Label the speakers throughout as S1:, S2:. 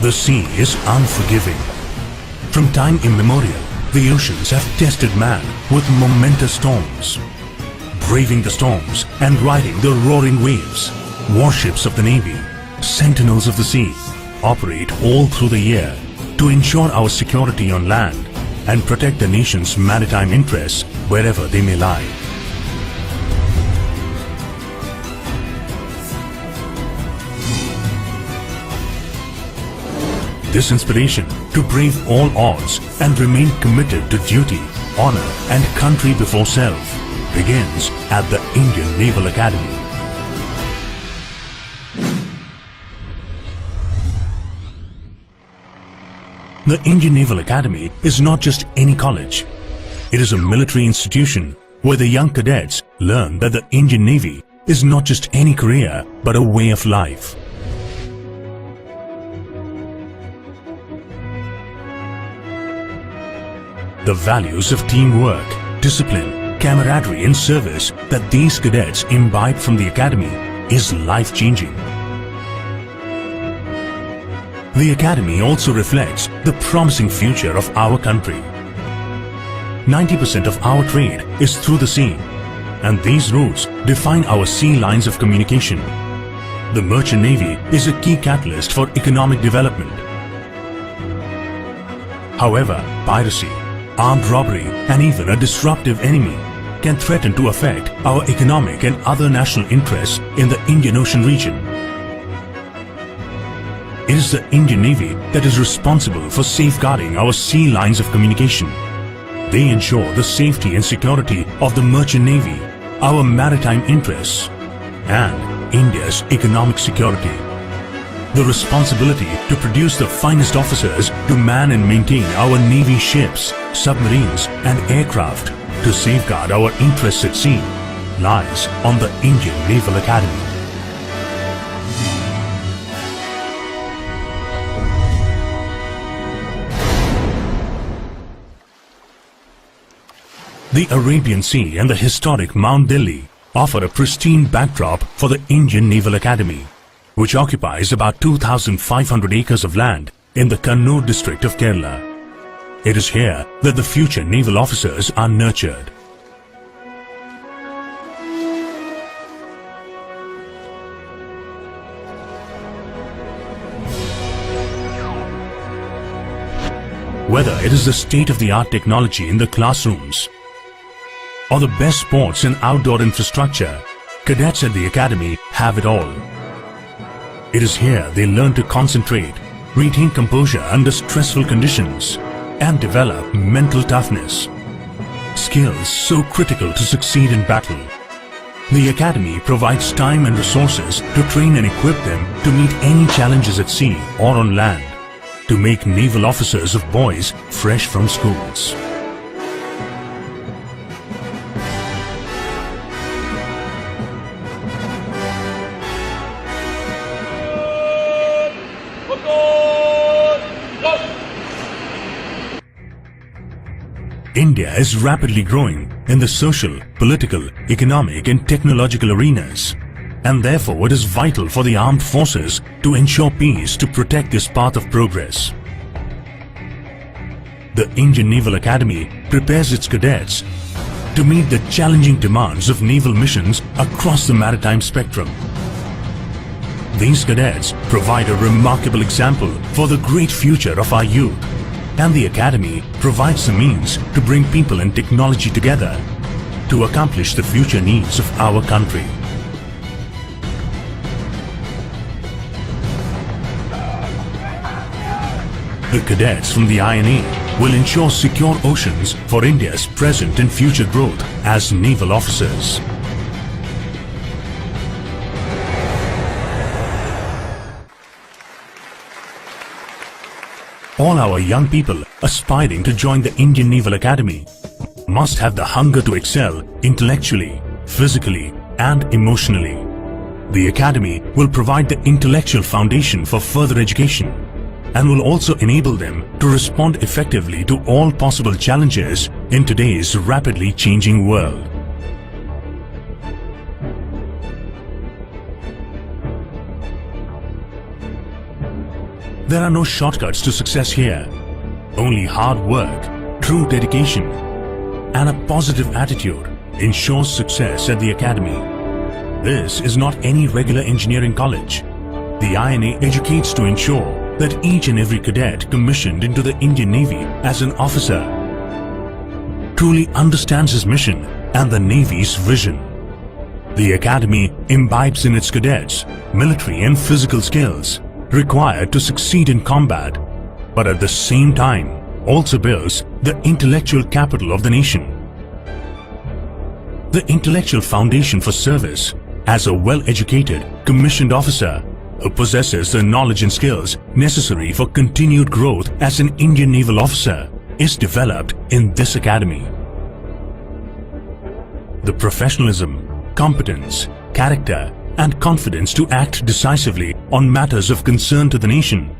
S1: The sea is unforgiving. From time immemorial, the oceans have tested man with momentous storms. Braving the storms and riding the roaring waves, warships of the Navy, sentinels of the sea, operate all through the year to ensure our security on land and protect the nation's maritime interests wherever they may lie. This inspiration to brave all odds and remain committed to duty, honor and country before self begins at the Indian Naval Academy. The Indian Naval Academy is not just any college. It is a military institution where the young cadets learn that the Indian Navy is not just any career but a way of life. The values of teamwork, discipline, camaraderie and service that these cadets imbibe from the academy is life-changing. The academy also reflects the promising future of our country. 90% of our trade is through the sea, and these routes define our sea lines of communication. The merchant navy is a key catalyst for economic development. However, piracy, armed robbery and even a disruptive enemy can threaten to affect our economic and other national interests in the Indian Ocean region. It is the Indian Navy that is responsible for safeguarding our sea lines of communication. They ensure the safety and security of the merchant navy, our maritime interests, and India's economic security. The responsibility to produce the finest officers to man and maintain our Navy ships, submarines and aircraft to safeguard our interests at sea lies on the Indian Naval Academy. The Arabian Sea and the historic Mount Dilli offer a pristine backdrop for the Indian Naval Academy, which occupies about 2,500 acres of land in the Kannur district of Kerala. It is here that the future naval officers are nurtured. Whether it is the state-of-the-art technology in the classrooms or the best sports and outdoor infrastructure, cadets at the academy have it all. It is here they learn to concentrate, retain composure under stressful conditions, and develop mental toughness. Skills so critical to succeed in battle. The academy provides time and resources to train and equip them to meet any challenges at sea or on land, to make naval officers of boys fresh from schools. India is rapidly growing in the social, political, economic and technological arenas, and therefore it is vital for the armed forces to ensure peace to protect this path of progress. The Indian Naval Academy prepares its cadets to meet the challenging demands of naval missions across the maritime spectrum. These cadets provide a remarkable example for the great future of our youth, and the academy provides the means to bring people and technology together to accomplish the future needs of our country. The cadets from the INA will ensure secure oceans for India's present and future growth as naval officers. All our young people aspiring to join the Indian Naval Academy must have the hunger to excel intellectually, physically, and emotionally. The academy will provide the intellectual foundation for further education and will also enable them to respond effectively to all possible challenges in today's rapidly changing world. There are no shortcuts to success here. Only hard work, true dedication, and a positive attitude ensures success at the Academy. This is not any regular engineering college. The INA educates to ensure that each and every cadet commissioned into the Indian Navy as an officer truly understands his mission and the Navy's vision. The Academy imbibes in its cadets military and physical skills required to succeed in combat, but at the same time also builds the intellectual capital of the nation. The intellectual foundation for service as a well-educated, commissioned officer who possesses the knowledge and skills necessary for continued growth as an Indian naval officer is developed in this academy. The professionalism, competence, character, and confidence to act decisively on matters of concern to the nation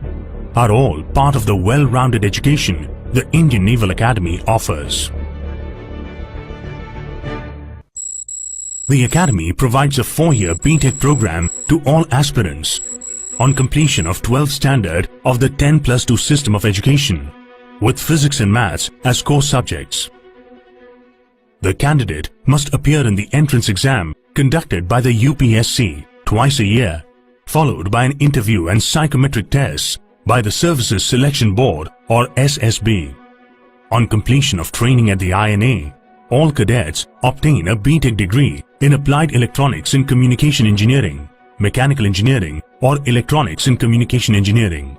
S1: are all part of the well-rounded education the Indian Naval Academy offers. The Academy provides a 4-year B.Tech program to all aspirants on completion of 12th standard of the 10+2 system of education, with physics and maths as core subjects. The candidate must appear in the entrance exam conducted by the UPSC twice a year, followed by an interview and psychometric tests by the Services Selection Board or SSB. On completion of training at the INA, all cadets obtain a B.Tech degree in Applied Electronics and Communication Engineering, Mechanical Engineering or Electronics and Communication Engineering.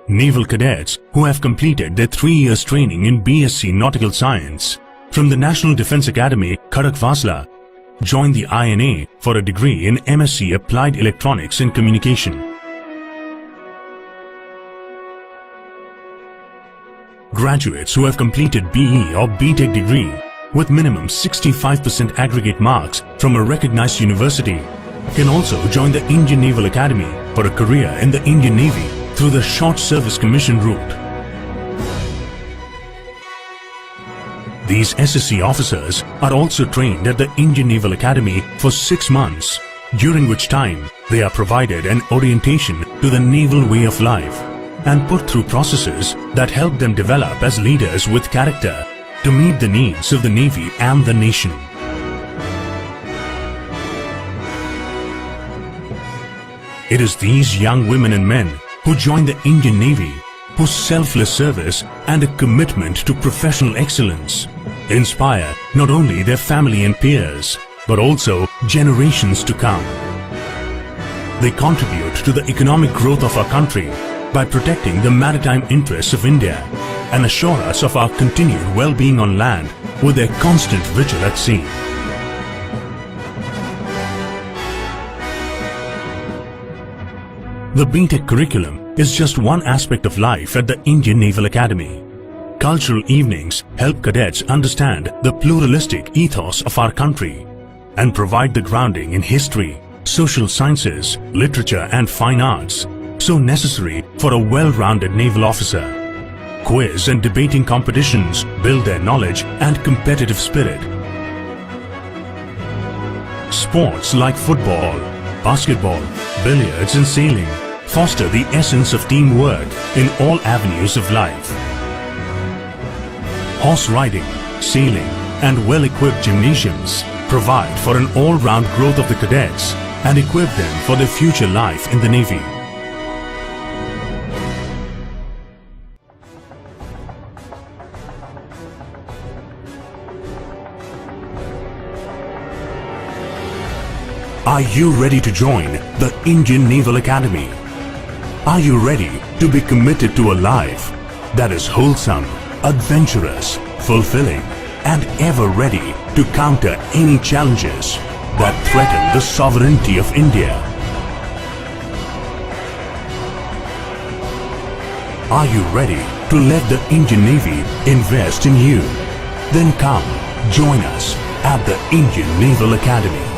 S1: Naval cadets who have completed their 3 years training in BSc Nautical Science from the National Defence Academy, Khadakwasla, join the INA for a degree in MSc Applied Electronics and Communication. Graduates who have completed BE or B.Tech degree with minimum 65% aggregate marks from a recognized university can also join the Indian Naval Academy for a career in the Indian Navy through the Short Service Commission route. These SSC officers are also trained at the Indian Naval Academy for 6 months, during which time they are provided an orientation to the naval way of life and put through processes that help them develop as leaders with character to meet the needs of the Navy and the nation. It is these young women and men who join the Indian Navy whose selfless service and a commitment to professional excellence inspire not only their family and peers, but also generations to come. They contribute to the economic growth of our country by protecting the maritime interests of India and assure us of our continued well-being on land with their constant vigil at sea. The B.Tech curriculum is just one aspect of life at the Indian Naval Academy. Cultural evenings help cadets understand the pluralistic ethos of our country and provide the grounding in history, social sciences, literature and fine arts so necessary for a well-rounded naval officer. Quiz and debating competitions build their knowledge and competitive spirit. Sports like football, basketball, billiards and sailing foster the essence of teamwork in all avenues of life. Horse riding, sailing and well-equipped gymnasiums provide for an all-round growth of the cadets and equip them for their future life in the Navy. Are you ready to join the Indian Naval Academy? Are you ready to be committed to a life that is wholesome, adventurous, fulfilling, and ever ready to counter any challenges that threaten the sovereignty of India? Are you ready to let the Indian Navy invest in you? Then come, join us at the Indian Naval Academy.